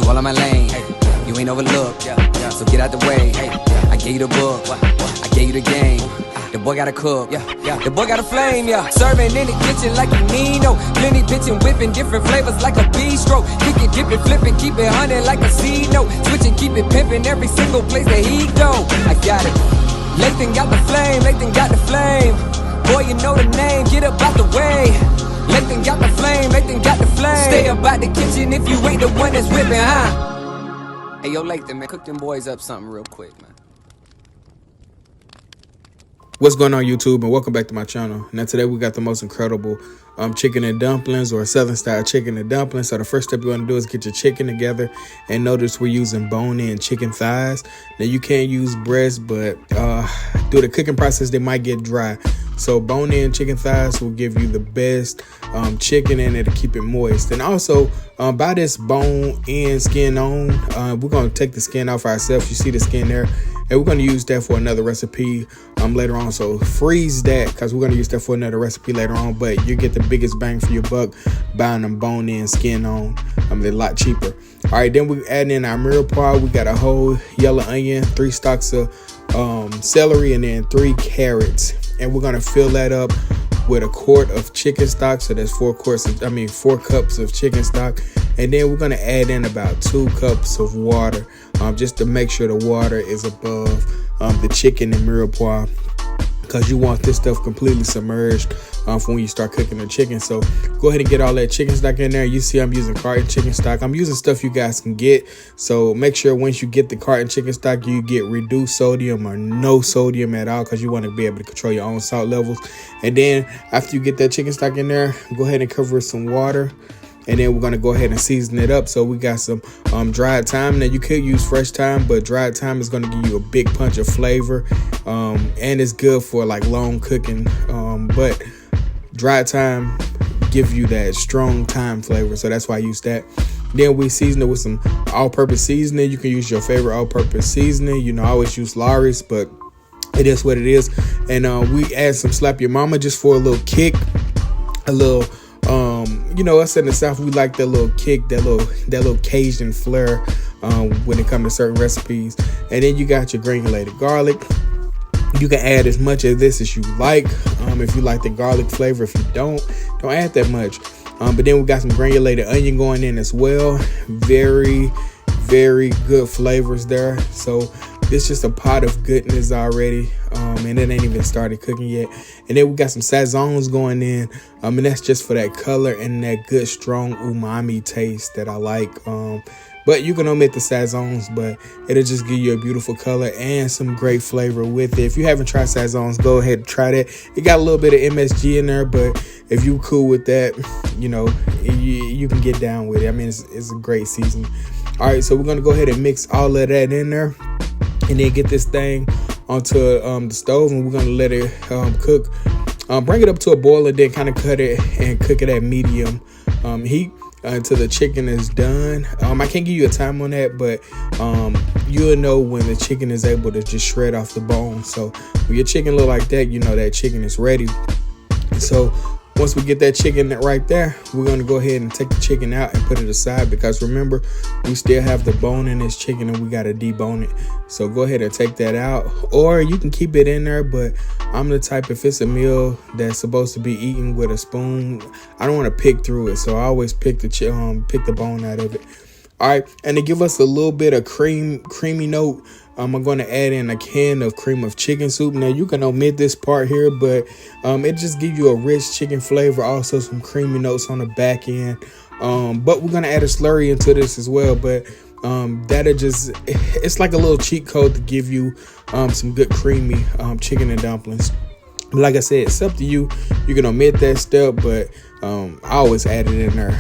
all in my lane. You ain't overlooked, so get out the way. I gave you the book, I gave you the game. The boy gotta cook, the boy got a flame, Serving in the kitchen like you need, no. Plenty pitching, whipping different flavors like a bistro. Kick it, dip it, flip it, keep it hunting like a seed, no. Switching, keep it pimping every single place that he go. I got it. Lathan got the flame, Lathan got the flame. Boy, you know the name, get up out the way. Lathan got the flame, Lathan got the flame. Stay up out the kitchen if you ain't the one that's whipping, huh? Hey, yo, Lathan, man, cook them boys up something real quick, man. What's going on, YouTube, and welcome back to my channel. Now today we got the most incredible chicken and dumplings, or southern style chicken and dumplings. So the first step you want to do is get your chicken together, and notice we're using bone-in chicken thighs. Now you can use breast, but through the cooking process they might get dry. So bone-in chicken thighs will give you the best chicken, and it'll keep it moist. And also buy this bone-in skin on. We're going to take the skin off ourselves. You see the skin there. And we're going to use that for another recipe later on. So freeze that, because we're going to use that for another recipe later on. But you get the biggest bang for your buck buying them bone-in skin on. They're a lot cheaper. All right, then we add in our mirepoix. We got a whole yellow onion, 3 stalks of celery, and then 3 carrots. And we're going to fill that up with a quart of chicken stock. So that's 4 cups of chicken stock. And then we're going to add in about 2 cups of water, just to make sure the water is above the chicken and mirepoix, because you want this stuff completely submerged for when you start cooking the chicken. So go ahead and get all that chicken stock in there. You see I'm using carton chicken stock. I'm using stuff you guys can get. So make sure once you get the carton chicken stock, you get reduced sodium or no sodium at all, because you want to be able to control your own salt levels. And then after you get that chicken stock in there, go ahead and cover it with some water. And then we're going to go ahead and season it up. So we got some dried thyme. Now you could use fresh thyme, but dried thyme is going to give you a big punch of flavor. And it's good for like long cooking. But dried thyme give you that strong thyme flavor. So that's why I use that. Then we season it with some all-purpose seasoning. You can use your favorite all-purpose seasoning. You know, I always use Lawry's, but it is what it is. And we add some Slap Your Mama just for a little kick, a little... you know, us in the South, we like that little kick, that little Cajun flair when it comes to certain recipes. And then you got your granulated garlic. You can add as much of this as you like. If you like the garlic flavor, if you don't add that much. But then we got some granulated onion going in as well. Very, very good flavors there. So it's just a pot of goodness already. And it ain't even started cooking yet. And then we got some sazons going in. And that's just for that color and that good strong umami taste that I like. But you can omit the sazons, but it'll just give you a beautiful color and some great flavor with it. If you haven't tried sazons, go ahead and try that. It got a little bit of MSG in there, but if you cool with that, you know, you can get down with it. I mean, it's a great season. All right, so we're going to go ahead and mix all of that in there and then get this thing onto the stove, and we're going to let it cook. Bring it up to a boil and then kind of cut it and cook it at medium heat until the chicken is done. I can't give you a time on that, but you'll know when the chicken is able to just shred off the bone. So when your chicken look like that, you know that chicken is ready. So once we get that chicken right there, we're going to go ahead and take the chicken out and put it aside, because remember, we still have the bone in this chicken and we got to debone it. So go ahead and take that out, or you can keep it in there. But I'm the type, if it's a meal that's supposed to be eaten with a spoon, I don't want to pick through it. So I always pick the bone out of it. All right. And to give us a little bit of creamy note, I'm going to add in a can of cream of chicken soup. Now, you can omit this part here, but it just gives you a rich chicken flavor. Also, some creamy notes on the back end. But we're going to add a slurry into this as well. But it's like a little cheat code to give you some good creamy chicken and dumplings. But like I said, it's up to you. You can omit that step, but I always add it in there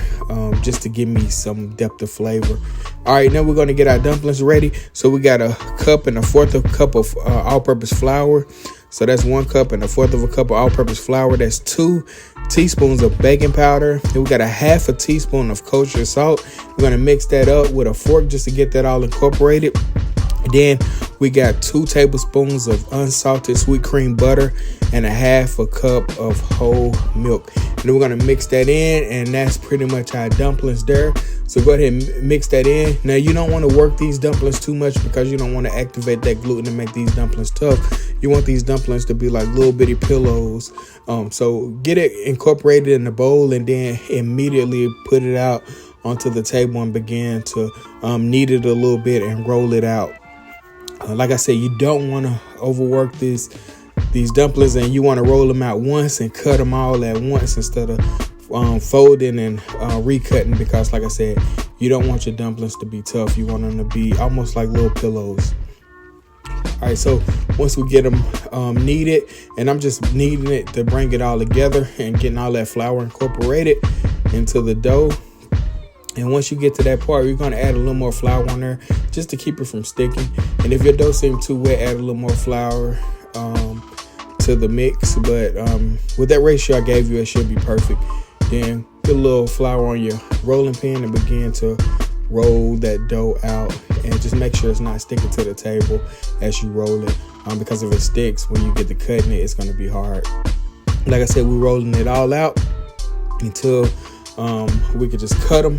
just to give me some depth of flavor. All right, now we're going to get our dumplings ready. So we got a cup and a fourth of a cup of all-purpose flour. So that's 1 cup and a fourth of a cup of all-purpose flour. That's 2 teaspoons of baking powder. Then we got a half a teaspoon of kosher salt. We're going to mix that up with a fork just to get that all incorporated. Then we got 2 tablespoons of unsalted sweet cream butter and a half a cup of whole milk. And then we're going to mix that in, and that's pretty much our dumplings there. So go ahead and mix that in. Now, you don't want to work these dumplings too much because you don't want to activate that gluten and make these dumplings tough. You want these dumplings to be like little bitty pillows. So get it incorporated in the bowl and then immediately put it out onto the table and begin to knead it a little bit and roll it out. Like I said, you don't want to overwork these dumplings, and you want to roll them out once and cut them all at once instead of folding and recutting, because like I said, you don't want your dumplings to be tough. You want them to be almost like little pillows. All right, so once we get them kneaded, and I'm just kneading it to bring it all together and getting all that flour incorporated into the dough. And once you get to that part, you're going to add a little more flour on there just to keep it from sticking. And if your dough seems too wet, add a little more flour to the mix. But with that ratio I gave you, it should be perfect. Then put a little flour on your rolling pin and begin to roll that dough out. And just make sure it's not sticking to the table as you roll it. Because if it sticks, when you get to cutting it, it's going to be hard. Like I said, we're rolling it all out until we could just cut them.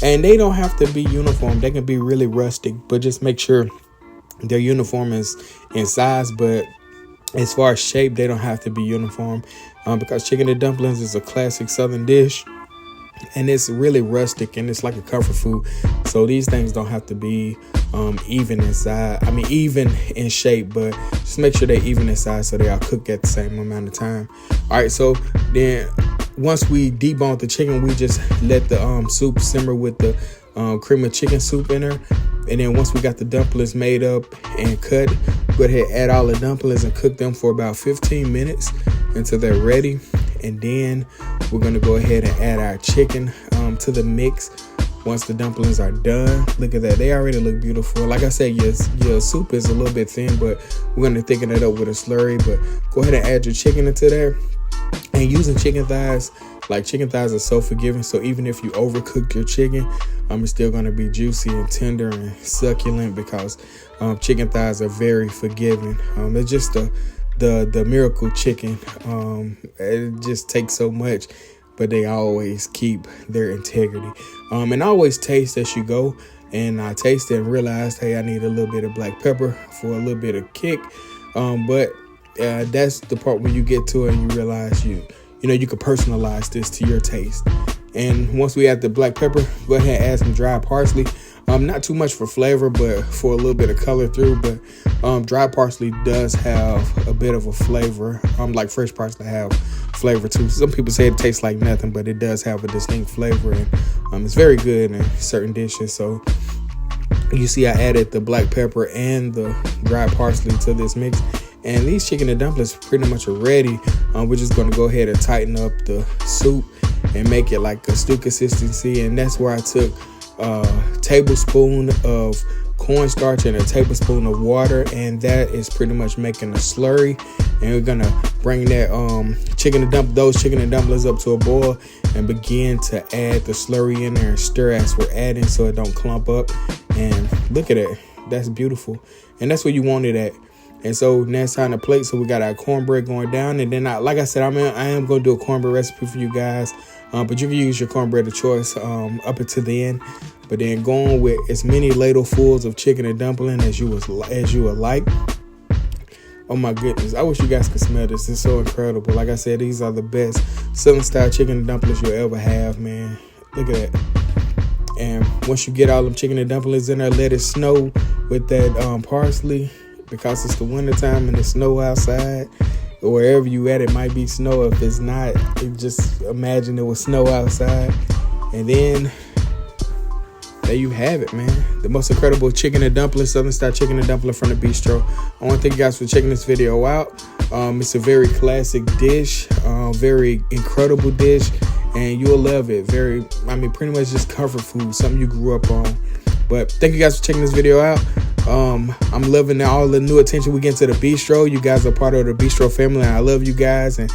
And they don't have to be uniform. They can be really rustic, but just make sure they're uniform in size. But as far as shape, they don't have to be uniform because chicken and dumplings is a classic Southern dish. And it's really rustic, and it's like a comfort food. So these things don't have to be even in size. I mean, even in shape, but just make sure they're even in size so they all cook at the same amount of time. All right, so then once we debone the chicken, we just let the soup simmer with the cream of chicken soup in there. And then once we got the dumplings made up and cut, go ahead and add all the dumplings and cook them for about 15 minutes until they're ready. And then we're going to go ahead and add our chicken to the mix once the dumplings are done. Look at that. They already look beautiful. Like I said, your soup is a little bit thin, but we're going to thicken it up with a slurry. But go ahead and add your chicken into there. And using chicken thighs, like chicken thighs are so forgiving. So even if you overcook your chicken, it's still going to be juicy and tender and succulent because chicken thighs are very forgiving. It's just the miracle chicken. It just takes so much, but they always keep their integrity. And always taste as you go. And I tasted and realized, hey, I need a little bit of black pepper for a little bit of kick. But that's the part when you get to it and you realize you can personalize this to your taste. And once we add the black pepper, go ahead and add some dry parsley. Not too much for flavor, but for a little bit of color through. But dry parsley does have a bit of a flavor. Like fresh parsley have flavor too. Some people say it tastes like nothing, but it does have a distinct flavor, and it's very good in certain dishes. So you see, I added the black pepper and the dry parsley to this mix. And these chicken and dumplings pretty much are ready. We're just going to go ahead and tighten up the soup and make it like a stew consistency. And that's where I took a tablespoon of cornstarch and a tablespoon of water. And that is pretty much making a slurry. And we're going to bring that those chicken and dumplings up to a boil and begin to add the slurry in there and stir as we're adding so it don't clump up. And look at it. That's beautiful. And that's where you want it at. And so now it's time to plate. So we got our cornbread going down. And then, like I said, I am going to do a cornbread recipe for you guys. But you can use your cornbread of choice up until the end. But then going with as many ladlefuls of chicken and dumpling as you would like. Oh, my goodness. I wish you guys could smell this. It's so incredible. Like I said, these are the best Southern style chicken and dumplings you'll ever have, man. Look at that. And once you get all them chicken and dumplings in there, let it snow with that parsley. Because it's the winter time and it's snow outside, or wherever you at, it might be snow. If it's not, just imagine it was snow outside. And then there you have it, man. The most incredible chicken and dumpling, Southern style chicken and dumpling from the Bistro. I want to thank you guys for checking this video out. It's a very classic dish, very incredible dish, and you'll love it. Pretty much just comfort food, something you grew up on. But thank you guys for checking this video out. I'm loving all the new attention we get to the Bistro. You guys are part of the Bistro family, and I love you guys. And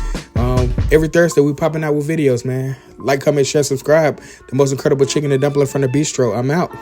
every Thursday, we popping out with videos, man. Like, comment, share, subscribe. The most incredible chicken and dumpling from the Bistro. I'm out.